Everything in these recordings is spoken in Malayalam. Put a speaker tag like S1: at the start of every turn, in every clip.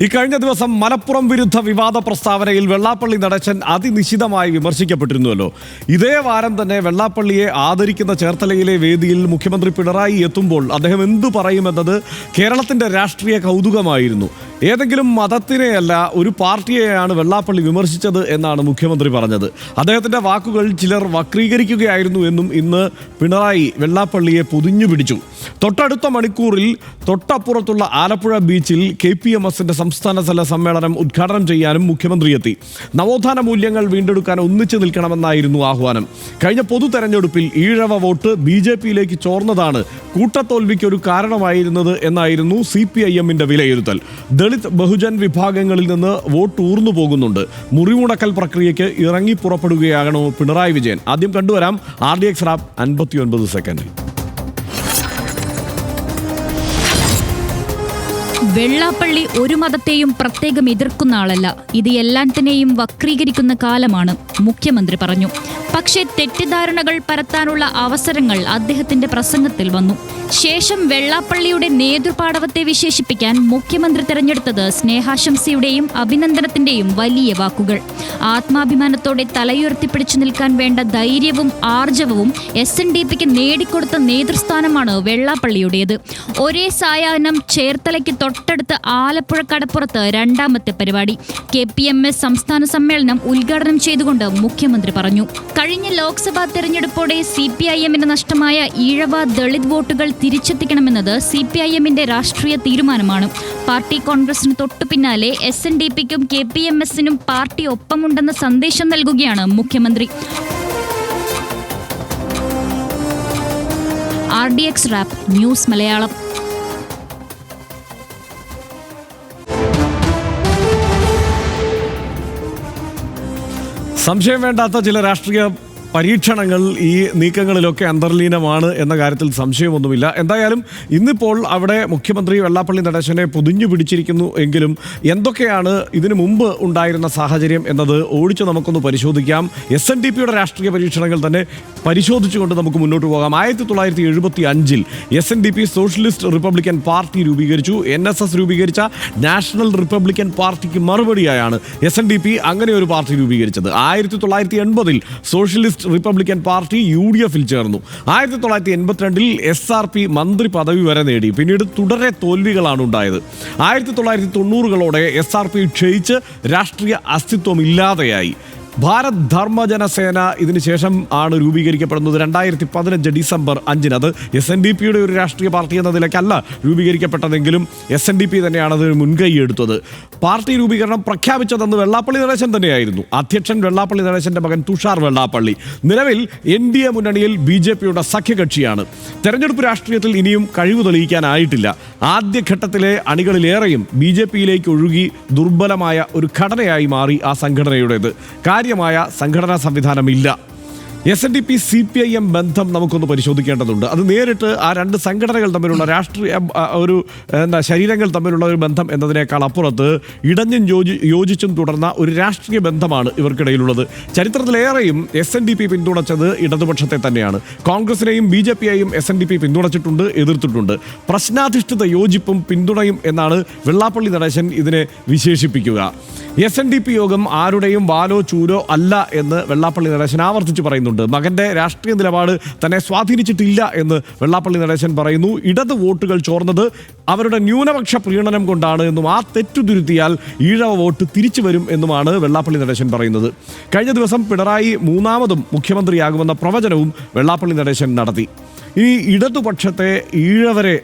S1: ഇക്കഴിഞ്ഞ ദിവസം മലപ്പുറം വിരുദ്ധ വിവാദ പ്രസ്താവനയിൽ വെള്ളാപ്പള്ളി നടേശൻ അതിനിശിതമായി വിമർശിക്കപ്പെട്ടിരുന്നുവല്ലോ. ഇതേ വാരം തന്നെ വെള്ളാപ്പള്ളിയെ ആദരിക്കുന്ന ചേർത്തലയിലെ വേദിയിൽ മുഖ്യമന്ത്രി പിണറായി എത്തുമ്പോൾ അദ്ദേഹം എന്തു പറയുമെന്നത് കേരളത്തിന്റെ രാഷ്ട്രീയ കൗതുകമായിരുന്നു. ഏതെങ്കിലും മതത്തിനെയല്ല, ഒരു പാർട്ടിയെയാണ് വെള്ളാപ്പള്ളി വിമർശിച്ചത് എന്നാണ് മുഖ്യമന്ത്രി പറഞ്ഞത്. അദ്ദേഹത്തിന്റെ വാക്കുകൾ ചിലർ വക്രീകരിക്കുകയായിരുന്നു എന്നും ഇന്ന് പിണറായി വെള്ളാപ്പള്ളിയെ പൊതിഞ്ഞു പിടിച്ചു. തൊട്ടടുത്ത മണിക്കൂറിൽ തൊട്ടപ്പുറത്തുള്ള ആലപ്പുഴ ബീച്ചിൽ KPMSന്റെ സംസ്ഥാനതല സമ്മേളനം ഉദ്ഘാടനം ചെയ്യാനും മുഖ്യമന്ത്രി എത്തി. നവോത്ഥാന മൂല്യങ്ങൾ വീണ്ടെടുക്കാൻ ഒന്നിച്ചു നിൽക്കണമെന്നായിരുന്നു ആഹ്വാനം. കഴിഞ്ഞ പൊതു തെരഞ്ഞെടുപ്പിൽ ഈഴവ വോട്ട് BJPയിലേക്ക് ചോർന്നതാണ് കൂട്ടത്തോൽവിക്ക് ഒരു കാരണമായിരുന്നത് എന്നായിരുന്നു CPIMന്റെ വിലയിരുത്തൽ. ദളിത് ബഹുജൻ വിഭാഗങ്ങളിൽ നിന്ന് വോട്ട് ഊർന്നു പോകുന്നുണ്ട്. മുറിമുടക്കൽ പ്രക്രിയയ്ക്ക് ഇറങ്ങി പുറപ്പെടുകയാകണോ പിണറായി വിജയൻ? ആദ്യം കണ്ടുവരാം RDX റാപ്പ് 59 സെക്കൻഡിൽ.
S2: വെള്ളാപ്പള്ളി ഒരു മതത്തെയും പ്രത്യേകം എതിർക്കുന്ന ആളല്ല. ഇത് എല്ലാത്തിനെയും വക്രീകരിക്കുന്ന കാലമാണ്, മുഖ്യമന്ത്രി പറഞ്ഞു. പക്ഷേ തെറ്റിദ്ധാരണകൾ പരത്താനുള്ള അവസരങ്ങൾ അദ്ദേഹത്തിന്റെ പ്രസംഗത്തിൽ വന്നു. ശേഷം വെള്ളാപ്പള്ളിയുടെ നേതൃപാടവത്തെ വിശേഷിപ്പിക്കാൻ മുഖ്യമന്ത്രി തെരഞ്ഞെടുത്തത് സ്നേഹാശംസയുടെയും അഭിനന്ദനത്തിന്റെയും വലിയ വാക്കുകൾ. ആത്മാഭിമാനത്തോടെ തലയുയർത്തിപ്പിടിച്ചു നിൽക്കാൻ വേണ്ട ധൈര്യവും ആർജവവും SNDPക്ക് നേടിക്കൊടുത്ത നേതൃസ്ഥാനമാണ് വെള്ളാപ്പള്ളിയുടേത്. ഒരേ സായാഹ്നം ചേർത്തലയ്ക്ക് തൊട്ടടുത്ത് ആലപ്പുഴ കടപ്പുറത്ത് രണ്ടാമത്തെ പരിപാടി KPMS സംസ്ഥാന സമ്മേളനം ഉദ്ഘാടനം ചെയ്തുകൊണ്ട് മുഖ്യമന്ത്രി പറഞ്ഞു. കഴിഞ്ഞ ലോക്സഭാ തെരഞ്ഞെടുപ്പോടെ CPIMന് നഷ്ടമായ ഈഴവ ദളിത് വോട്ടുകൾ തിരിച്ചെത്തിക്കണമെന്നത് CPIMന്റെ രാഷ്ട്രീയ തീരുമാനമാണ്. പാർട്ടി കോൺഗ്രസിന് തൊട്ടു പിന്നാലെ SNDPക്കും KPMSനും പാർട്ടി ഒപ്പമുണ്ടെന്ന സന്ദേശം നൽകുകയാണ് മുഖ്യമന്ത്രി. RDX rap news Malayalam.
S1: സംശയം വേണ്ടാത്ത ചില രാഷ്ട്രീയ പരീക്ഷണങ്ങൾ ഈ നീക്കങ്ങളിലൊക്കെ അന്തർലീനമാണ് എന്ന കാര്യത്തിൽ സംശയമൊന്നുമില്ല. എന്തായാലും ഇന്നിപ്പോൾ അവിടെ മുഖ്യമന്ത്രി വെള്ളാപ്പള്ളി നടേശനെ പൊതിഞ്ഞു പിടിച്ചിരിക്കുന്നു എങ്കിലും എന്തൊക്കെയാണ് ഇതിനു മുമ്പ് ഉണ്ടായിരുന്ന സാഹചര്യം എന്നത് ഓടിച്ച് നമുക്കൊന്ന് പരിശോധിക്കാം. SNDPയുടെ രാഷ്ട്രീയ പരീക്ഷണങ്ങൾ തന്നെ പരിശോധിച്ചുകൊണ്ട് നമുക്ക് മുന്നോട്ട് പോകാം. 1975 SNDP സോഷ്യലിസ്റ്റ് റിപ്പബ്ലിക്കൻ പാർട്ടി രൂപീകരിച്ചു. NSS രൂപീകരിച്ച നാഷണൽ റിപ്പബ്ലിക്കൻ പാർട്ടിക്ക് മറുപടിയായാണ് SNDP അങ്ങനെ ഒരു പാർട്ടി രൂപീകരിച്ചത്. 1980 സോഷ്യലിസ്റ്റ് റിപ്പബ്ലിക്കൻ പാർട്ടി UDFൽ ചേർന്നു. 1982 SRP മന്ത്രി പദവി വരെ നേടി. പിന്നീട് തുടരെ തോൽവികളാണ് ഉണ്ടായത്. 1990കളോടെ SRP ക്ഷയിച്ച് രാഷ്ട്രീയ അസ്തിത്വം ഇല്ലാതെയായി. ഭാരത് ധർമ്മജനസേന ഇതിന് ശേഷം ആണ് രൂപീകരിക്കപ്പെടുന്നത് 2015 ഡിസംബർ 5. അത് SNDPയുടെ ഒരു രാഷ്ട്രീയ പാർട്ടി എന്ന നിലയ്ക്കല്ല രൂപീകരിക്കപ്പെട്ടതെങ്കിലും SNDP തന്നെയാണ് അതിന് മുൻകൈ എടുത്തത്. പാർട്ടി രൂപീകരണം പ്രഖ്യാപിച്ചതെന്ന് വെള്ളാപ്പള്ളി നടേശൻ തന്നെയായിരുന്നു. അധ്യക്ഷൻ വെള്ളാപ്പള്ളി നടേശന്റെ മകൻ തുഷാർ വെള്ളാപ്പള്ളി. നിലവിൽ NDA മുന്നണിയിൽ BJPയുടെ സഖ്യകക്ഷിയാണ്. തെരഞ്ഞെടുപ്പ് രാഷ്ട്രീയത്തിൽ ഇനിയും കഴിവ് തെളിയിക്കാനായിട്ടില്ല. ആദ്യഘട്ടത്തിലെ അണികളിലേറെയും BJPയിലേക്ക് ഒഴുകി ദുർബലമായ ഒരു ഘടനയായി മാറി ആ സംഘടനയുടേത്. കാര്യമായ സംഘടനാ സംവിധാനമില്ല. SNDP CPIM ബന്ധം നമുക്കൊന്ന് പരിശോധിക്കേണ്ടതുണ്ട്. അത് നേരിട്ട് ആ രണ്ട് സംഘടനകൾ തമ്മിലുള്ള രാഷ്ട്രീയ ഒരു ശരീരങ്ങൾ തമ്മിലുള്ള ഒരു ബന്ധം എന്നതിനേക്കാൾ അപ്പുറത്ത് ഇടഞ്ഞും യോജിച്ചും തുടർന്ന ഒരു രാഷ്ട്രീയ ബന്ധമാണ് ഇവർക്കിടയിലുള്ളത്. ചരിത്രത്തിലേറെയും SNDP പിന്തുണച്ചത് ഇടതുപക്ഷത്തെ തന്നെയാണ്. കോൺഗ്രസിനെയും BJPയെയും SNDP പിന്തുണച്ചിട്ടുണ്ട്, എതിർത്തിട്ടുണ്ട്. പ്രശ്നാധിഷ്ഠിത യോജിപ്പും പിന്തുണയും എന്നാണ് വെള്ളാപ്പള്ളി നടേശൻ ഇതിനെ വിശേഷിപ്പിക്കുക. SNDP യോഗം ആരുടെയും വാലോ ചൂരോ അല്ല എന്ന് വെള്ളാപ്പള്ളി നടേശൻ ആവർത്തിച്ച് പറയുന്നുണ്ട്. മകന്റെ രാഷ്ട്രീയ നിലപാട് തന്നെ സ്വാധീനിച്ചിട്ടില്ല എന്ന് വെള്ളാപ്പള്ളി നടേശൻ പറയുന്നു. ഇടത് വോട്ടുകൾ ചോർന്നത് അവരുടെ ന്യൂനപക്ഷ പ്രീണനം കൊണ്ടാണ് എന്നും ആ തെറ്റുതിരുത്തിയാൽ ഈഴവ വോട്ട് തിരിച്ചു വരും എന്നുമാണ് വെള്ളാപ്പള്ളി നടേശൻ പറയുന്നത്. കഴിഞ്ഞ ദിവസം പിണറായി മൂന്നാമതും മുഖ്യമന്ത്രിയാകുമെന്ന പ്രവചനവും വെള്ളാപ്പള്ളി നടേശൻ നടത്തി. ഈ ഇടതുപക്ഷത്തെ ഈഴവരെ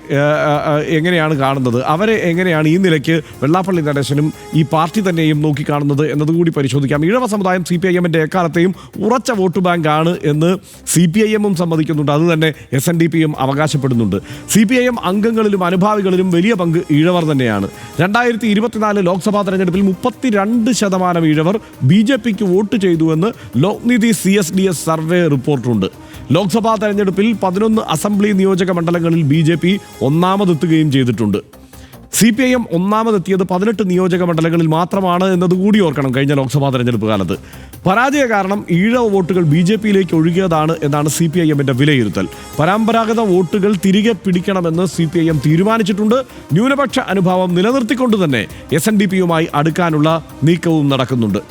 S1: എങ്ങനെയാണ് കാണുന്നത്, അവരെ എങ്ങനെയാണ് ഈ നിലയ്ക്ക് വെള്ളാപ്പള്ളി നടേശനും ഈ പാർട്ടി തന്നെയും നോക്കിക്കാണുന്നത് എന്നതുകൂടി പരിശോധിക്കാം. ഈഴവ സമുദായം CPIMന്റെ എക്കാലത്തെയും ഉറച്ച വോട്ട് ബാങ്കാണ് എന്ന് CPIMും സമ്മതിക്കുന്നുണ്ട്. അതുതന്നെ SNDPയും അവകാശപ്പെടുന്നുണ്ട്. CPIM അംഗങ്ങളിലും അനുഭാവികളിലും വലിയ പങ്ക് ഈഴവർ തന്നെയാണ്. 2024 ലോക്സഭാ തെരഞ്ഞെടുപ്പിൽ 32% ഈഴവർ BJPക്ക് വോട്ട് ചെയ്തുവെന്ന് ലോക്നിധി CSDS സർവേ റിപ്പോർട്ടുണ്ട്. ലോക്സഭാ തെരഞ്ഞെടുപ്പിൽ 11 അസംബ്ലി നിയോജക മണ്ഡലങ്ങളിൽ BJP ഒന്നാമതെത്തുകയും ചെയ്തിട്ടുണ്ട്. CPIM ഒന്നാമതെത്തിയത് 18 നിയോജക മണ്ഡലങ്ങളിൽ മാത്രമാണ് എന്നതുകൂടി ഓർക്കണം കഴിഞ്ഞ ലോക്സഭാ തെരഞ്ഞെടുപ്പ് കാലത്ത്. പരാജയ കാരണം ഈഴവ വോട്ടുകൾ BJPയിലേക്ക് ഒഴുകിയതാണ് എന്നാണ് CPIMന്റെ വിലയിരുത്തൽ. പരമ്പരാഗത വോട്ടുകൾ തിരികെ പിടിക്കണമെന്ന് CPIM തീരുമാനിച്ചിട്ടുണ്ട്. ന്യൂനപക്ഷ അനുഭാവം നിലനിർത്തിക്കൊണ്ട് തന്നെ SNDPയുമായി അടുക്കാനുള്ള നീക്കവും നടക്കുന്നുണ്ട്.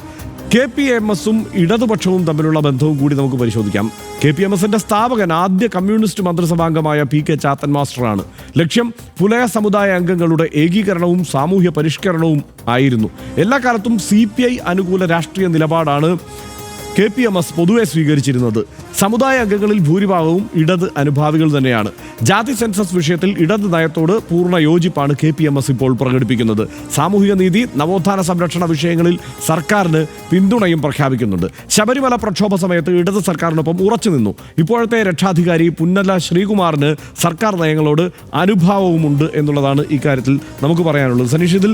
S1: KPMSും ഇടതുപക്ഷവും തമ്മിലുള്ള ബന്ധവും കൂടി നമുക്ക് പരിശോധിക്കാം. KPMSന്റെ സ്ഥാപകൻ ആദ്യ കമ്മ്യൂണിസ്റ്റ് മന്ത്രിസഭാംഗമായ PK ചാത്തൻ മാസ്റ്ററാണ്. ലക്ഷ്യം പുലയ സമുദായ അംഗങ്ങളുടെ ഏകീകരണവും സാമൂഹ്യ പരിഷ്കരണവും ആയിരുന്നു. എല്ലാ കാലത്തും CPI അനുകൂല രാഷ്ട്രീയ നിലപാടാണ് KPMS പൊതുവെ സ്വീകരിച്ചിരുന്നത്. സമുദായ അംഗങ്ങളിൽ ഭൂരിഭാഗവും ഇടത് അനുഭാവികൾ തന്നെയാണ്. ജാതി സെൻസസ് വിഷയത്തിൽ ഇടത് നയത്തോട് പൂർണ്ണ യോജിപ്പാണ് KPMS ഇപ്പോൾ പ്രകടിപ്പിക്കുന്നത്. സാമൂഹിക നീതി, നവോത്ഥാന സംരക്ഷണ വിഷയങ്ങളിൽ സർക്കാരിന് പിന്തുണയും പ്രഖ്യാപിക്കുന്നുണ്ട്. ശബരിമല പ്രക്ഷോഭ സമയത്ത് ഇടത് സർക്കാരിനൊപ്പം ഉറച്ചു നിന്നു. ഇപ്പോഴത്തെ രക്ഷാധികാരി പുന്നല ശ്രീകുമാറിന് സർക്കാർ നയങ്ങളോട് അനുഭാവവുമുണ്ട് എന്നുള്ളതാണ് ഇക്കാര്യത്തിൽ നമുക്ക് പറയാനുള്ളത്. സനീഷ്, ഇതിൽ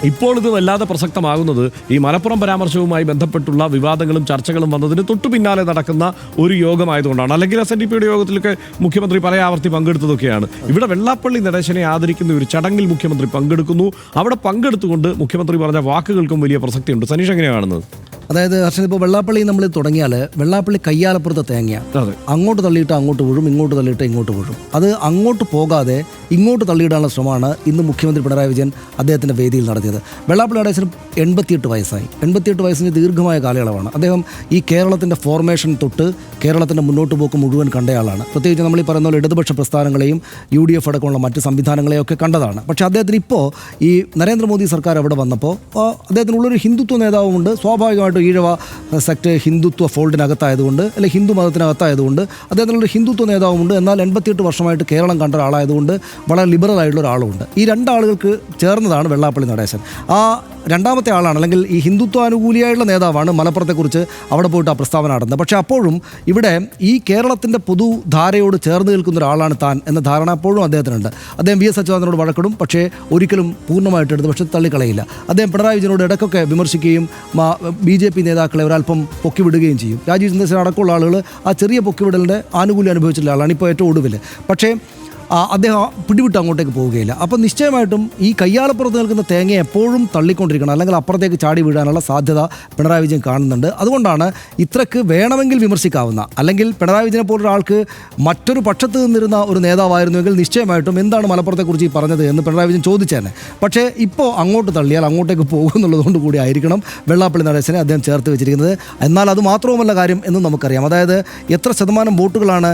S1: ഇപ്പോൾ ഇത് വല്ലാതെ പ്രസക്തമാകുന്നത് ഈ മലപ്പുറം പരാമർശവുമായി ബന്ധപ്പെട്ടുള്ള വിവാദങ്ങളും ചർച്ചകളും വന്നതിന് തൊട്ടു പിന്നാലെ നടക്കുന്ന ഒരു യോഗമായതുകൊണ്ടാണ്. അല്ലെങ്കിൽ SNDPയുടെ യോഗത്തിലൊക്കെ മുഖ്യമന്ത്രി പല ആവർത്തി പങ്കെടുത്തതൊക്കെയാണ്. ഇവിടെ വെള്ളാപ്പള്ളി നടേശനെ ആദരിക്കുന്ന ഒരു ചടങ്ങിൽ മുഖ്യമന്ത്രി പങ്കെടുക്കുന്നു. അവിടെ പങ്കെടുത്തുകൊണ്ട് മുഖ്യമന്ത്രി പറഞ്ഞ വാക്കുകൾക്കും വലിയ പ്രസക്തിയുണ്ട്. സനീഷ് എങ്ങനെയാണ് കാണുന്നത്?
S3: അതായത് ഹർഷൻ, ഇപ്പോൾ വെള്ളാപ്പള്ളി നമ്മൾ തുടങ്ങിയാൽ വെള്ളാപ്പള്ളി കയ്യാലപ്പുറത്തെ തേങ്ങയാണ്. അങ്ങോട്ട് തള്ളിയിട്ട് അങ്ങോട്ട് വീഴും, ഇങ്ങോട്ട് തള്ളിയിട്ട് ഇങ്ങോട്ട് വീഴും. അത് അങ്ങോട്ട് പോകാതെ ഇങ്ങോട്ട് തള്ളിയിടാനുള്ള ശ്രമമാണ് ഇന്ന് മുഖ്യമന്ത്രി പിണറായി വിജയൻ അദ്ദേഹത്തിൻ്റെ വേദിയിൽ നടത്തിയത്. വെള്ളാപ്പള്ളി നടേശന് 88 വയസ്സായി. 88 വയസ്സിന് ദീർഘമായ കാലയളവാണ്. അദ്ദേഹം ഈ കേരളത്തിൻ്റെ ഫോർമേഷൻ തൊട്ട് കേരളത്തിൻ്റെ മുന്നോട്ട് പോക്ക് മുഴുവൻ കണ്ടയാളാണ്. പ്രത്യേകിച്ച് നമ്മൾ ഈ പറയുന്ന പോലെ ഇടതുപക്ഷ പ്രസ്ഥാനങ്ങളെയും UDF അടക്കമുള്ള മറ്റ് സംവിധാനങ്ങളെയും ഒക്കെ കണ്ടതാണ്. പക്ഷേ അദ്ദേഹത്തിന് ഇപ്പോൾ ഈ നരേന്ദ്രമോദി സർക്കാർ അവിടെ വന്നപ്പോൾ അദ്ദേഹത്തിനുള്ളൊരു ഹിന്ദുത്വ നേതാവുമുണ്ട്. സ്വാഭാവികമായിട്ടും ഈഴവ സെക്ട് ഹിന്ദുത്വ ഫോൾഡിനകത്തായതുകൊണ്ട്, അല്ലെങ്കിൽ ഹിന്ദു മതത്തിനകത്തായതുകൊണ്ട് അദ്ദേഹത്തിനുള്ളൊരു ഹിന്ദുത്വ നേതാവുമുണ്ട്. എന്നാൽ 88 വർഷമായിട്ട് കേരളം കണ്ട ഒരാളായതുകൊണ്ട് വളരെ ലിബറൽ ആയിട്ടുള്ള ഒരാളുമുണ്ട്. ഈ രണ്ടാളുകൾക്ക് ചേർന്നതാണ് വെള്ളാപ്പള്ളി നടേശൻ. ആ രണ്ടാമത്തെ ആളാണ്, അല്ലെങ്കിൽ ഈ ഹിന്ദുത്വാനുകൂലിയായിട്ടുള്ള നേതാവാണ് മലപ്പുറത്തെക്കുറിച്ച് അവിടെ പോയിട്ട് ആ പ്രസ്താവന നടന്നത്. പക്ഷേ അപ്പോഴും ഇവിടെ ഈ കേരളത്തിൻ്റെ പൊതുധാരയോട് ചേർന്ന് നിൽക്കുന്ന ഒരാളാണ് താൻ എന്ന ധാരണ അപ്പോഴും അദ്ദേഹത്തിനുണ്ട്. അദ്ദേഹം VS അച്യുതാനന്ദനോട് വഴക്കിടും, പക്ഷേ ഒരിക്കലും പൂർണ്ണമായിട്ട് എടുത്ത് പക്ഷേ തള്ളിക്കളയില്ല. അദ്ദേഹം പിണറായി വിജയനോട് ഇടയ്ക്കൊക്കെ വിമർശിക്കുകയും BJP നേതാക്കളെ ഒരല്പം പൊക്കിവിടുകയും ചെയ്യും. രാജീവ് ചന്ദ്രശേഖരൻ അടക്കമുള്ള ആളുകൾ ആ ചെറിയ പൊക്കിവിടലിൻ്റെ ആനുകൂല്യം അനുഭവിച്ചിട്ടുള്ള ആളാണ് ഇപ്പോൾ ഏറ്റവും ഒടുവിൽ. പക്ഷേ അദ്ദേഹം പിടിവിട്ട് അങ്ങോട്ടേക്ക് പോവുകയില്ല. അപ്പോൾ നിശ്ചയമായിട്ടും ഈ കയ്യാലപ്പുറത്ത് നിൽക്കുന്ന തേങ്ങ എപ്പോഴും തള്ളിക്കൊണ്ടിരിക്കണം, അല്ലെങ്കിൽ അപ്പുറത്തേക്ക് ചാടി വീഴാനുള്ള സാധ്യത പിണറായി വിജയൻ കാണുന്നുണ്ട്. അതുകൊണ്ടാണ് ഇത്രയ്ക്ക് വേണമെങ്കിൽ വിമർശിക്കാവുന്ന, അല്ലെങ്കിൽ പിണറായി വിജയനെ പോലൊരാൾക്ക് മറ്റൊരു പക്ഷത്ത് നിന്നിരുന്ന ഒരു നേതാവായിരുന്നുവെങ്കിൽ നിശ്ചയമായിട്ടും എന്താണ് മലപ്പുറത്തെക്കുറിച്ച് ഈ പറഞ്ഞത് എന്ന് പിണറായി വിജയൻ ചോദിച്ചേനെ. പക്ഷേ ഇപ്പോൾ അങ്ങോട്ട് തള്ളിയാൽ അങ്ങോട്ടേക്ക് പോകുമെന്നുള്ളതുകൊണ്ട് കൂടി ആയിരിക്കണം വെള്ളാപ്പള്ളി നടേശനെ അദ്ദേഹം ചേർത്ത് വെച്ചിരിക്കുന്നത്. എന്നാൽ അത് മാത്രവുമല്ല കാര്യം എന്നും നമുക്കറിയാം. അതായത് എത്ര ശതമാനം വോട്ടുകളാണ്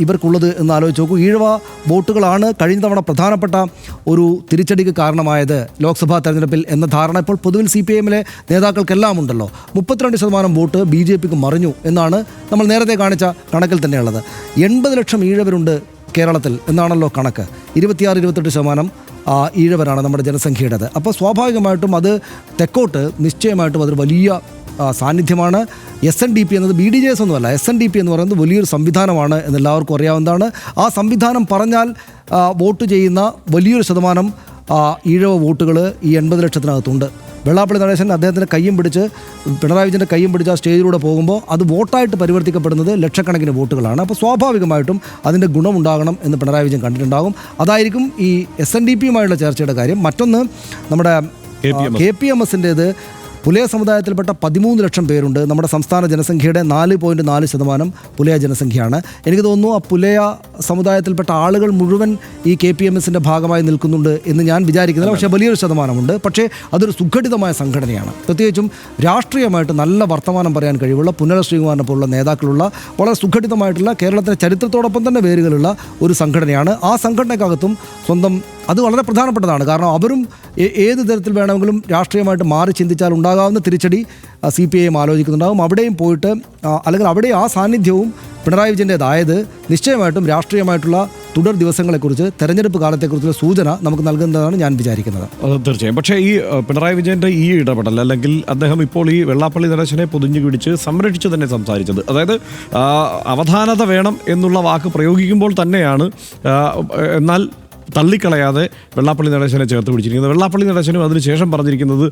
S3: ഇവർക്കുള്ളത് എന്ന് ആലോചിച്ച് നോക്കൂ. ഈഴവ വോട്ടുകളാണ് കഴിഞ്ഞ തവണ പ്രധാനപ്പെട്ട ഒരു തിരിച്ചടിക്ക് കാരണമായത് ലോക്സഭാ തെരഞ്ഞെടുപ്പിൽ എന്ന ധാരണ ഇപ്പോൾ പൊതുവിൽ CPIMലെ നേതാക്കൾക്കെല്ലാം ഉണ്ടല്ലോ. 32% വോട്ട് BJPക്ക് മറിഞ്ഞു എന്നാണ് നമ്മൾ നേരത്തെ കാണിച്ച കണക്കിൽ തന്നെയുള്ളത്. 80 ലക്ഷം ഈഴവരുണ്ട് കേരളത്തിൽ എന്നാണല്ലോ കണക്ക്. 26-28% ഈഴവരാണ് നമ്മുടെ ജനസംഖ്യയുടേത്. അപ്പോൾ സ്വാഭാവികമായിട്ടും അത് തെക്കോട്ട് നിശ്ചയമായിട്ടും അതൊരു വലിയ സാന്നിധ്യമാണ്. SNDP എന്നത് BDJS ഒന്നുമല്ല. SNDP എന്ന് പറയുന്നത് വലിയൊരു സംവിധാനമാണ് എന്നെല്ലാവർക്കും അറിയാവുന്നതാണ്. ആ സംവിധാനം പറഞ്ഞാൽ വോട്ട് ചെയ്യുന്ന വലിയൊരു ശതമാനം ഈഴവ വോട്ടുകൾ ഈ 80 ലക്ഷത്തിനകത്തുണ്ട്. വെള്ളാപ്പള്ളി നടേശൻ അദ്ദേഹത്തിൻ്റെ കയ്യും പിടിച്ച്, പിണറായി വിജയൻ്റെ കയ്യും പിടിച്ച് ആ സ്റ്റേജിലൂടെ പോകുമ്പോൾ അത് വോട്ടായിട്ട് പരിവർത്തിക്കപ്പെടുന്നത് ലക്ഷക്കണക്കിന് വോട്ടുകളാണ്. അപ്പോൾ സ്വാഭാവികമായിട്ടും അതിൻ്റെ ഗുണമുണ്ടാകണം എന്ന് പിണറായി വിജയൻ കണ്ടിട്ടുണ്ടാകും. അതായിരിക്കും ഈ SNDPയുമായുള്ള ചർച്ചയുടെ കാര്യം. മറ്റൊന്ന് നമ്മുടെ KPMSൻ്റേത് പുലയ സമുദായത്തിൽപ്പെട്ട 13 ലക്ഷം പേരുണ്ട്. നമ്മുടെ സംസ്ഥാന ജനസംഖ്യയുടെ 4.4% പുലയ ജനസംഖ്യയാണ്. എനിക്ക് തോന്നുന്നു ആ പുലയ സമുദായത്തിൽപ്പെട്ട ആളുകൾ മുഴുവൻ ഈ KPMSൻ്റെ ഭാഗമായി നിൽക്കുന്നുണ്ട് എന്ന് ഞാൻ വിചാരിക്കുന്നില്ല. പക്ഷേ വലിയൊരു ശതമാനമുണ്ട്. പക്ഷേ അതൊരു സുഘടിതമായ സംഘടനയാണ്. പ്രത്യേകിച്ചും രാഷ്ട്രീയമായിട്ട് നല്ല വർത്തമാനം പറയാൻ കഴിവുള്ള പുന്നല ശ്രീകുമാറിനെ പോലുള്ള നേതാക്കളുള്ള വളരെ സുഘടിതമായിട്ടുള്ള കേരളത്തിൻ്റെ ചരിത്രത്തോടൊപ്പം തന്നെ വേരുകളുള്ള ഒരു സംഘടനയാണ്. ആ സംഘടനക്കകത്തും സ്വന്തം അത് വളരെ പ്രധാനപ്പെട്ടതാണ്. കാരണം അവരും ഏത് തരത്തിൽ വേണമെങ്കിലും രാഷ്ട്രീയമായിട്ട് മാറി ചിന്തിച്ചാൽ ഉണ്ടാകാവുന്ന തിരിച്ചടി CPIM ആലോചിക്കുന്നുണ്ടാകും. അവിടെയും പോയിട്ട്, അല്ലെങ്കിൽ അവിടെ ആ സാന്നിധ്യവും പിണറായി വിജയൻ്റേതായത് നിശ്ചയമായിട്ടും രാഷ്ട്രീയമായിട്ടുള്ള തുടർ ദിവസങ്ങളെക്കുറിച്ച്, തെരഞ്ഞെടുപ്പ് കാലത്തെക്കുറിച്ചുള്ള സൂചന നമുക്ക് നൽകുന്നതാണ് ഞാൻ വിചാരിക്കുന്നത്.
S1: തീർച്ചയായും. പക്ഷേ ഈ പിണറായി വിജയൻ്റെ ഈ ഇടപെടൽ, അല്ലെങ്കിൽ അദ്ദേഹം ഇപ്പോൾ ഈ വെള്ളാപ്പള്ളി നടേശനെ പൊതിഞ്ഞു പിടിച്ച് സംരക്ഷിച്ച് തന്നെ സംസാരിച്ചത്, അതായത് അവധാനത വേണം എന്നുള്ള വാക്ക് പ്രയോഗിക്കുമ്പോൾ തന്നെയാണ് എന്നാൽ തള്ളിക്കളയാതെ വെള്ളാപ്പള്ളി നടേശനെ ചേർത്ത് പിടിച്ചിരിക്കുന്നത്. വെള്ളാപ്പള്ളി നടേശനും അതിനുശേഷം പറഞ്ഞിരിക്കുന്നത്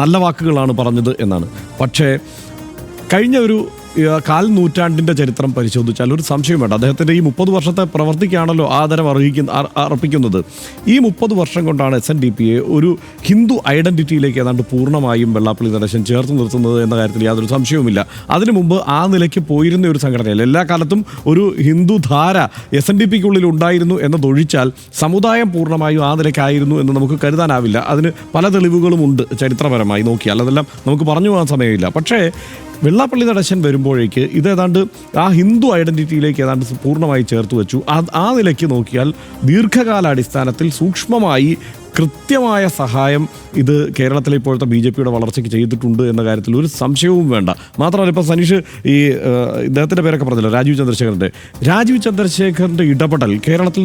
S1: നല്ല വാക്കുകളാണ് പറഞ്ഞത് എന്നാണ്. പക്ഷേ കഴിഞ്ഞ ഒരു കാൽ നൂറ്റാണ്ടിൻ്റെ ചരിത്രം പരിശോധിച്ചാൽ ഒരു സംശയം വേണ്ട. അദ്ദേഹത്തിൻ്റെ ഈ 30 വർഷത്തെ പ്രവർത്തിക്കാണല്ലോ ആദരം അർപ്പിക്കുന്നത്. ഈ 30 വർഷം കൊണ്ടാണ് SNDPയെ ഒരു ഹിന്ദു ഐഡൻറ്റിറ്റിയിലേക്ക് ഏതാണ്ട് പൂർണ്ണമായും വെള്ളാപ്പള്ളി നടേശൻ ചേർത്ത് നിർത്തുന്നത് എന്ന കാര്യത്തിൽ യാതൊരു സംശയവുമില്ല. അതിനു മുമ്പ് ആ നിലയ്ക്ക് പോയിരുന്ന ഒരു സംഘടനയല്ല. എല്ലാ കാലത്തും ഒരു ഹിന്ദു ധാര SNDPക്കുള്ളിൽ ഉണ്ടായിരുന്നു എന്നതൊഴിച്ചാൽ സമുദായം പൂർണ്ണമായും ആ നിലയ്ക്കായിരുന്നു എന്ന് നമുക്ക് കരുതാനാവില്ല. അതിന് പല തെളിവുകളുമുണ്ട് ചരിത്രപരമായി നോക്കിയാൽ. അതെല്ലാം നമുക്ക് പറഞ്ഞു പോകാൻ സമയമില്ല. പക്ഷേ വെള്ളാപ്പള്ളി നടേശൻ വരുമ്പോഴേക്ക് ഇതേതാണ്ട് ആ ഹിന്ദു ഐഡൻറ്റിറ്റിയിലേക്ക് ഏതാണ്ട് പൂർണ്ണമായി ചേർത്ത് വെച്ചു. ആ നിലയ്ക്ക് നോക്കിയാൽ ദീർഘകാലാടിസ്ഥാനത്തിൽ സൂക്ഷ്മമായി കൃത്യമായ സഹായം ഇത് കേരളത്തിലെ ഇപ്പോഴത്തെ BJPയുടെ വളർച്ചയ്ക്ക് ചെയ്തിട്ടുണ്ട് എന്ന കാര്യത്തിൽ ഒരു സംശയവും വേണ്ട. മാത്രമല്ല, ഇപ്പോൾ സനീഷ് ഈ ഇദ്ദേഹത്തിൻ്റെ പേരൊക്കെ പറഞ്ഞല്ലോ, രാജീവ് ചന്ദ്രശേഖറിൻ്റെ ഇടപെടൽ കേരളത്തിൽ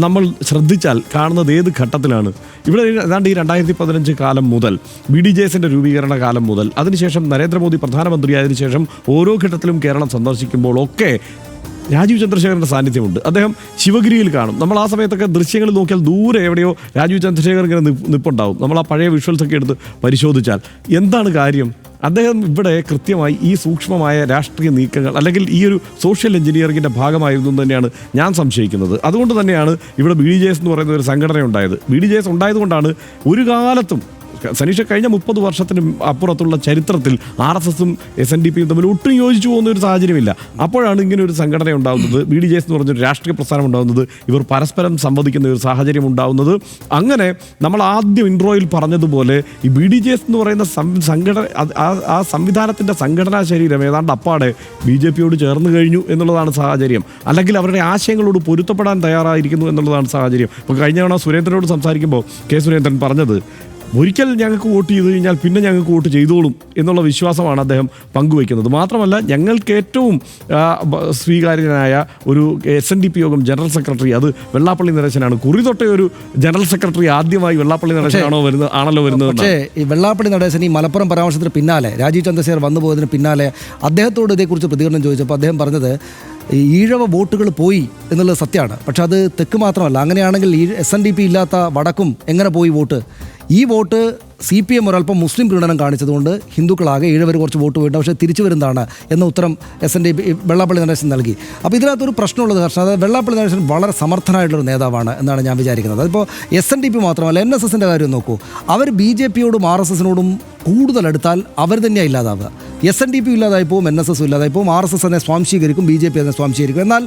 S1: നമ്മൾ ശ്രദ്ധിച്ചാൽ കാണുന്നത് ഏത് ഘട്ടത്തിലാണ്? ഇവിടെ ഏതാണ്ട് ഈ 2015 കാലം മുതൽ BDJSൻ്റെ രൂപീകരണ കാലം മുതൽ അതിനുശേഷം നരേന്ദ്രമോദി പ്രധാനമന്ത്രിയായതിനു ശേഷം ഓരോ ഘട്ടത്തിലും കേരളം സന്ദർശിക്കുമ്പോഴൊക്കെ രാജീവ് ചന്ദ്രശേഖറിൻ്റെ സാന്നിധ്യമുണ്ട്. അദ്ദേഹം ശിവഗിരിയിൽ കാണും. നമ്മൾ ആ സമയത്തൊക്കെ ദൃശ്യങ്ങൾ നോക്കിയാൽ ദൂരെ എവിടെയോ രാജീവ് ചന്ദ്രശേഖർ ഇങ്ങനെ നിൽപ്പുണ്ടാവും. നമ്മൾ ആ പഴയ വിഷ്വൽസൊക്കെ എടുത്ത് പരിശോധിച്ചാൽ എന്താണ് കാര്യം? അദ്ദേഹം ഇവിടെ കൃത്യമായി ഈ സൂക്ഷ്മമായ രാഷ്ട്രീയ നീക്കങ്ങൾ അല്ലെങ്കിൽ ഈ ഒരു സോഷ്യൽ എഞ്ചിനീയറിങ്ങിൻ്റെ ഭാഗമായിരുന്നു എന്ന് തന്നെയാണ് ഞാൻ സംശയിക്കുന്നത്. അതുകൊണ്ട് തന്നെയാണ് ഇവിടെ BDJS എന്ന് പറയുന്ന ഒരു സംഘടന ഉണ്ടായത്. BDJS ഉണ്ടായതുകൊണ്ടാണ് ഒരു കാലത്തും സനീഷ കഴിഞ്ഞ 30 വർഷത്തിന് അപ്പുറത്തുള്ള ചരിത്രത്തിൽ RSSും SNDPയും തമ്മിൽ ഒട്ടും യോജിച്ചു പോകുന്ന ഒരു സാഹചര്യമില്ല. അപ്പോഴാണ് ഇങ്ങനെ ഒരു സംഘടന ഉണ്ടാകുന്നത്, BDJS എന്ന് പറഞ്ഞൊരു രാഷ്ട്രീയ പ്രസ്ഥാനം ഉണ്ടാകുന്നത്, ഇവർ പരസ്പരം സംവദിക്കുന്ന ഒരു സാഹചര്യം ഉണ്ടാകുന്നത്. അങ്ങനെ നമ്മൾ ആദ്യം ഇൻട്രോയിൽ പറഞ്ഞതുപോലെ ഈ BDJS എന്ന് പറയുന്ന സംഘടന ആ സംവിധാനത്തിൻ്റെ സംഘടനാ ശരീരം ഏതാണ്ട് അപ്പാടെ BJPയോട് ചേർന്ന് കഴിഞ്ഞു എന്നുള്ളതാണ് സാഹചര്യം. അല്ലെങ്കിൽ അവരുടെ ആശയങ്ങളോട് പൊരുത്തപ്പെടാൻ തയ്യാറായിരിക്കുന്നു എന്നുള്ളതാണ് സാഹചര്യം. ഇപ്പോൾ കഴിഞ്ഞ തവണ സുരേന്ദ്രനോട് സംസാരിക്കുമ്പോൾ സുരേന്ദ്രൻ പറഞ്ഞത്, ഒരിക്കൽ ഞങ്ങൾക്ക് വോട്ട് ചെയ്ത് കഴിഞ്ഞാൽ പിന്നെ ഞങ്ങൾക്ക് വോട്ട് ചെയ്തോളും എന്നുള്ള വിശ്വാസമാണ് അദ്ദേഹം പങ്കുവയ്ക്കുന്നത്. മാത്രമല്ല, ഞങ്ങൾക്ക് ഏറ്റവും സ്വീകാര്യനായ ഒരു SNDP യോഗം ജനറൽ സെക്രട്ടറി അത് വെള്ളാപ്പള്ളി നടേശനാണ്. കുറി തൊട്ടേ ഒരു ജനറൽ സെക്രട്ടറി ആദ്യമായി വെള്ളാപ്പള്ളി നടേശനാണോ വരുന്നത്.
S3: പക്ഷേ ഈ വെള്ളാപ്പള്ളി നടേശൻ ഈ മലപ്പുറം പരാമർശത്തിന് പിന്നാലെ രാജീവ് ചന്ദ്രശേഖർ വന്നു പോയതിന് പിന്നാലെ അദ്ദേഹത്തോട് ഇതേക്കുറിച്ച് പ്രതികരണം ചോദിച്ചപ്പോൾ അദ്ദേഹം പറഞ്ഞത്, ഈഴവ വോട്ടുകൾ പോയി എന്നുള്ളത് സത്യമാണ്. പക്ഷെ അത് തെക്ക് മാത്രമല്ല. അങ്ങനെയാണെങ്കിൽ SNDP ഇല്ലാത്ത വടക്കും എങ്ങനെ പോയി വോട്ട്? ഈ വോട്ട് CPM ഒരൽപ്പം മുസ്ലിം പ്രീണനം കാണിച്ചതുകൊണ്ട് ഹിന്ദുക്കളാകെ ഈഴവർ കുറച്ച് വോട്ട് പോയിട്ട് പക്ഷേ തിരിച്ചു വരുന്നതാണ് എന്ന ഉത്തരം SNDP വെള്ളാപ്പള്ളി നടേശൻ നൽകി. അപ്പോൾ ഇതിനകത്തൊരു പ്രശ്നമുള്ളത് കാരണം അതായത് വെള്ളാപ്പള്ളി നടേശൻ വളരെ സമർത്ഥനായിട്ടുള്ളൊരു നേതാവാണ് എന്നാണ് ഞാൻ വിചാരിക്കുന്നത്. അതിപ്പോൾ SNDP മാത്രമല്ല, NSSൻ്റെ കാര്യം നോക്കൂ. അവർ BJPയോടും RSSനോടും കൂടുതൽ എടുത്താൽ അവർ തന്നെയാണ് ഇല്ലാതാവുക. SNDP ഇല്ലാതായി പോവും, NSS ഇല്ലാതായി പോവും, RSS തന്നെ സ്വാംശീകരിക്കും, BJP തന്നെ സ്വാംശീകരിക്കും. എന്നാൽ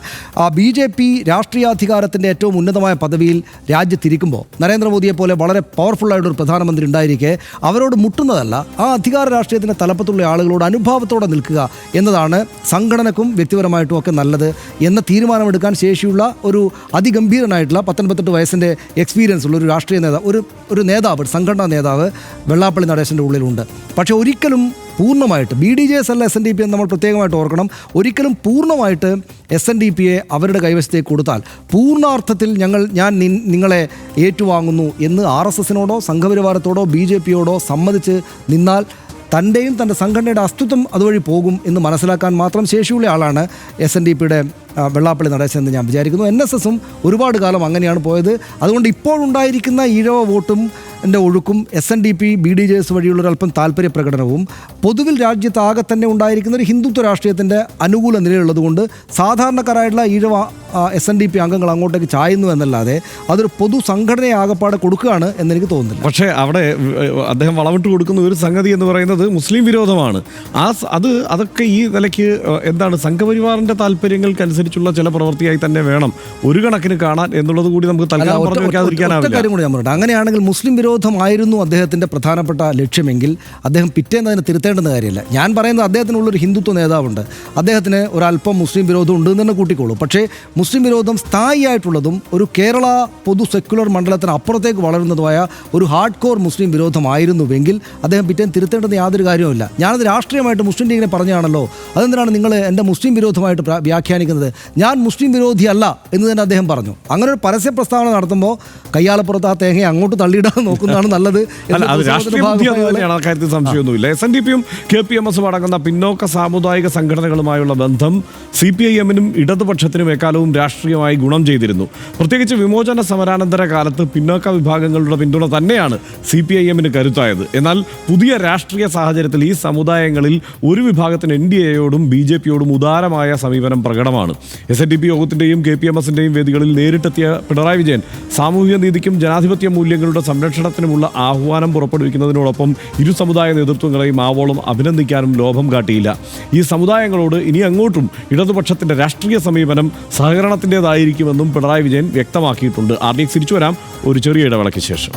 S3: BJP രാഷ്ട്രീയാധികാരത്തിൻ്റെ ഏറ്റവും ഉന്നതമായ പദവിയിൽ രാജ്യത്തിരിക്കുമ്പോൾ നരേന്ദ്രമോദിയെ പോലെ വളരെ പവർഫുള്ളായിട്ടൊരു പ്രധാനമന്ത്രി ഉണ്ടായിരിക്കെ അവരോട് മുട്ടുന്നതല്ല, ആ അധികാര രാഷ്ട്രീയത്തിൻ്റെ തലപ്പത്തുള്ള ആളുകളോട് അനുഭാവത്തോടെ നിൽക്കുക എന്നതാണ് സംഘടനക്കും വ്യക്തിപരമായിട്ടും ഒക്കെ നല്ലത് എന്ന തീരുമാനമെടുക്കാൻ ശേഷിയുള്ള ഒരു അതിഗംഭീരനായിട്ടുള്ള 18 വയസ്സിൻ്റെ എക്സ്പീരിയൻസ് ഉള്ള ഒരു രാഷ്ട്രീയ നേതാവ്, ഒരു നേതാവ്, സംഘടനാ നേതാവ് വെള്ളാപ്പള്ളി നടേശൻ്റെ ഉള്ളിലുണ്ട്. പക്ഷേ ഒരിക്കലും പൂർണ്ണമായിട്ട് BDJS അല്ല SNDP എന്ന് നമ്മൾ പ്രത്യേകമായിട്ട് ഓർക്കണം. ഒരിക്കലും പൂർണ്ണമായിട്ട് SNDPയെ അവരുടെ കൈവശത്തേക്ക് കൊടുത്താൽ പൂർണ്ണാർത്ഥത്തിൽ ഞാൻ നിങ്ങളെ ഏറ്റുവാങ്ങുന്നു എന്ന് RSSനോടോ സംഘപരിവാരത്തോടോ BJPയോടോ സമ്മതിച്ച് നിന്നാൽ തൻ്റെയും തൻ്റെ സംഘടനയുടെ അസ്തിത്വം അതുവഴി പോകും എന്ന് മനസ്സിലാക്കാൻ മാത്രം ശേഷിയുള്ള ആളാണ് SNDPയുടെ വെള്ളാപ്പള്ളി നടേശൻ എന്ന് ഞാൻ വിചാരിക്കുന്നു. NSSും ഒരുപാട് കാലം അങ്ങനെയാണ് പോയത്. അതുകൊണ്ട് ഇപ്പോഴുണ്ടായിരിക്കുന്ന ഈഴവ വോട്ടും ഒഴുക്കും SNDP BDJS വഴിയുള്ളൊരൽപ്പം താല്പര്യ പ്രകടനവും പൊതുവിൽ രാജ്യത്താകെ തന്നെ ഉണ്ടായിരിക്കുന്ന ഒരു ഹിന്ദുത്വ രാഷ്ട്രീയത്തിൻ്റെ അനുകൂല നിലയുള്ളതുകൊണ്ട് സാധാരണക്കാരായിട്ടുള്ള ഈഴവ SNDP അംഗങ്ങൾ അങ്ങോട്ടേക്ക് ചായുന്നു എന്നല്ലാതെ അതൊരു പൊതു സംഘടനയെ ആകപ്പാടെ കൊടുക്കുകയാണ് എന്നെനിക്ക് തോന്നുന്നില്ല.
S1: പക്ഷേ അവിടെ അദ്ദേഹം വളവിട്ട് കൊടുക്കുന്ന ഒരു സംഗതി എന്ന് പറയുന്നത് മുസ്ലിം വിരോധമാണ്. അതൊക്കെ ഈ നിലയ്ക്ക് എന്താണ് സംഘപരിവാറിൻ്റെ താല്പര്യങ്ങൾക്കനുസരിച്ചുള്ള ചില പ്രവൃത്തിയായി തന്നെ വേണം ഒരു കണക്കിന് കാണാൻ എന്നുള്ളത് കൂടി നമുക്ക് തൽക്കാലം പറഞ്ഞു വെക്കാതിരിക്കാനാവില്ല.
S3: കാര്യം കൂടി ഞാൻ പറയട്ടെ. അങ്ങനെയാണെങ്കിൽ മുസ്ലിം വിരോധമായിരുന്നു അദ്ദേഹത്തിൻ്റെ പ്രധാനപ്പെട്ട ലക്ഷ്യമെങ്കിൽ അദ്ദേഹം പിറ്റേന്ന് അതിനെ തിരുത്തേണ്ടുന്ന കാര്യമില്ല. ഞാൻ പറയുന്നത് അദ്ദേഹത്തിനുള്ളൊരു ഹിന്ദുത്വ നേതാവുണ്ട്, അദ്ദേഹത്തിന് ഒരല്പം മുസ്ലിം വിരോധം ഉണ്ട് എന്ന് തന്നെ കൂട്ടിക്കോളൂ. പക്ഷേ മുസ്ലിം വിരോധം സ്ഥായിയായിട്ടുള്ളതും ഒരു കേരള പൊതു സെക്യുലർ മണ്ഡലത്തിന് അപ്പുറത്തേക്ക് വളരുന്നതുമായ ഒരു ഹാർഡ് കോർ മുസ്ലിം വിരോധമായിരുന്നുവെങ്കിൽ അദ്ദേഹം പിറ്റേന്ന് തിരുത്തേണ്ടെന്ന് യാതൊരു കാര്യവുമില്ല. ഞാനത് രാഷ്ട്രീയമായിട്ട് മുസ്ലിം ലീഗിനെ പറഞ്ഞാണല്ലോ, അതെന്തിനാണ് നിങ്ങൾ എൻ്റെ മുസ്ലിം വിരോധമായിട്ട് വ്യാഖ്യാനിക്കുന്നത്? ഞാൻ മുസ്ലിം വിരോധിയല്ല എന്ന് തന്നെ അദ്ദേഹം പറഞ്ഞു. അങ്ങനെ ഒരു പരസ്യ പ്രസ്താവന നടത്തുമ്പോൾ കയ്യാലപ്പുറത്ത് ആ തേങ്ങയെ അങ്ങോട്ട് തള്ളിയിടാൻ നോക്കും കൊടുക്കുന്നതാണ് നല്ലത്
S1: അല്ല, അത് രാഷ്ട്രീയ ബുദ്ധി അത് തന്നെയാണ്, ആ കാര്യത്തിൽ സംശയമൊന്നുമില്ല. SNDPയും KPMS അടങ്ങുന്ന പിന്നോക്ക സാമുദായിക സംഘടനകളുമായുള്ള ബന്ധം CPIM-നും ഇടതുപക്ഷത്തിനും എക്കാലവും രാഷ്ട്രീയമായി ഗുണം ചെയ്തിരുന്നു. പ്രത്യേകിച്ച് വിമോചന സമരാനന്തര കാലത്ത് പിന്നോക്ക വിഭാഗങ്ങളുടെ പിന്തുണ തന്നെയാണ് CPIM-ന് കരുത്തായത്. എന്നാൽ പുതിയ രാഷ്ട്രീയ സാഹചര്യത്തിൽ ഈ സമുദായങ്ങളിൽ ഒരു വിഭാഗത്തിന് NDA-യോടും BJP-യോടും ഉദാരമായ സമീപനം പ്രകടമാണ്. SNDP യോഗത്തിന്റെയും KPMS-ന്റെയും വേദികളിൽ നേരിട്ടെത്തിയ പിണറായി വിജയൻ സാമൂഹിക നീതിക്കും ജനാധിപത്യ മൂല്യങ്ങളുടെ സംരക്ഷണത്തിനുമുള്ള ആഹ്വാനം പുറപ്പെടുവിക്കുന്നതിനോടൊപ്പം ഇരു സമുദായ നേതൃത്വങ്ങളെയും ആവോളം അഭിനന്ദിക്കാനും ലോഭം കാട്ടിയില്ല. ഈ സമുദായങ്ങളോട് ഇനി അങ്ങോട്ടും ഇടതുപക്ഷത്തിന്റെ രാഷ്ട്രീയ സമീപനം സഹകരണത്തിൻ്റെതായിരിക്കുമെന്നും പിണറായി വിജയൻ വ്യക്തമാക്കിയിട്ടുണ്ട്. RDX തിരിച്ചു വരാം ഒരു ചെറിയ ഇടവേളയ്ക്ക് ശേഷം.